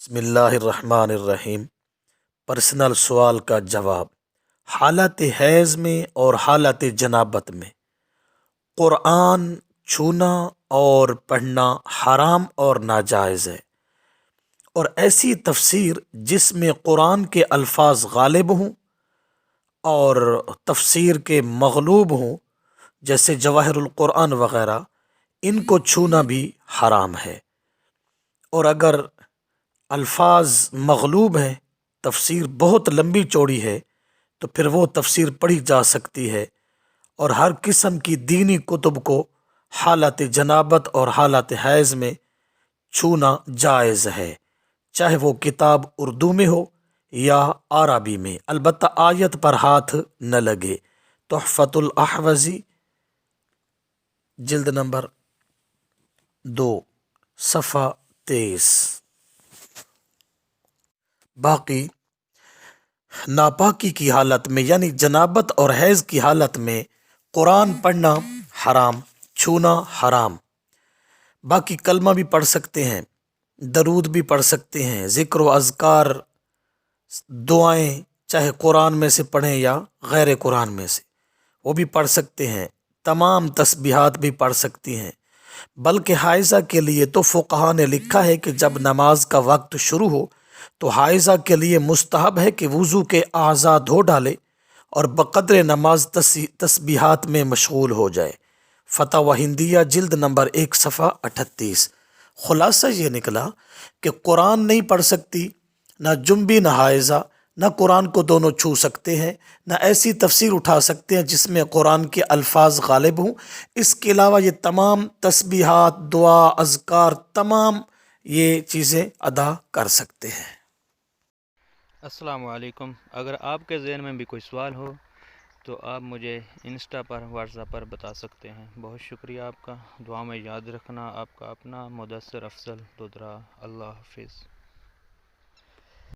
بسم اللہ الرحمن الرحیم۔ پرسنل سوال کا جواب۔ حالت حیض میں اور حالت جنابت میں قرآن چھونا اور پڑھنا حرام اور ناجائز ہے، اور ایسی تفسیر جس میں قرآن کے الفاظ غالب ہوں اور تفسیر کے مغلوب ہوں، جیسے جواہر القرآن وغیرہ، ان کو چھونا بھی حرام ہے۔ اور اگر الفاظ مغلوب ہیں، تفسیر بہت لمبی چوڑی ہے، تو پھر وہ تفسیر پڑھی جا سکتی ہے، اور ہر قسم کی دینی کتب کو حالت جنابت اور حالت حیض میں چھونا جائز ہے، چاہے وہ کتاب اردو میں ہو یا عربی میں، البتہ آیت پر ہاتھ نہ لگے۔ تحفۃ الاحوذی جلد نمبر 2 صفحہ 23۔ باقی ناپاکی کی حالت میں یعنی جنابت اور حیض کی حالت میں قرآن پڑھنا حرام، چھونا حرام۔ باقی کلمہ بھی پڑھ سکتے ہیں، درود بھی پڑھ سکتے ہیں، ذکر و اذکار، دعائیں چاہے قرآن میں سے پڑھیں یا غیر قرآن میں سے، وہ بھی پڑھ سکتے ہیں، تمام تسبیحات بھی پڑھ سکتی ہیں۔ بلکہ حائضہ کے لیے تو فقہا نے لکھا ہے کہ جب نماز کا وقت شروع ہو تو حائضہ کے لیے مستحب ہے کہ وضو کے اعضاء دھو ڈالے اور بقدر نماز تسبیحات میں مشغول ہو جائے۔ فتح ہندیہ جلد نمبر 1 صفحہ 38۔ خلاصہ یہ نکلا کہ قرآن نہیں پڑھ سکتی، نہ جنبی نہ حائضہ، نہ قرآن کو دونوں چھو سکتے ہیں، نہ ایسی تفسیر اٹھا سکتے ہیں جس میں قرآن کے الفاظ غالب ہوں۔ اس کے علاوہ یہ تمام تسبیحات، دعا، اذکار، تمام یہ چیزیں ادا کر سکتے ہیں۔ السلام علیکم۔ اگر آپ کے ذہن میں بھی کوئی سوال ہو تو آپ مجھے انسٹا پر، واٹس ایپ پر بتا سکتے ہیں۔ بہت شکریہ آپ کا۔ دعا میں یاد رکھنا۔ آپ کا اپنا مدثر افضل دودرا۔ اللہ حافظ۔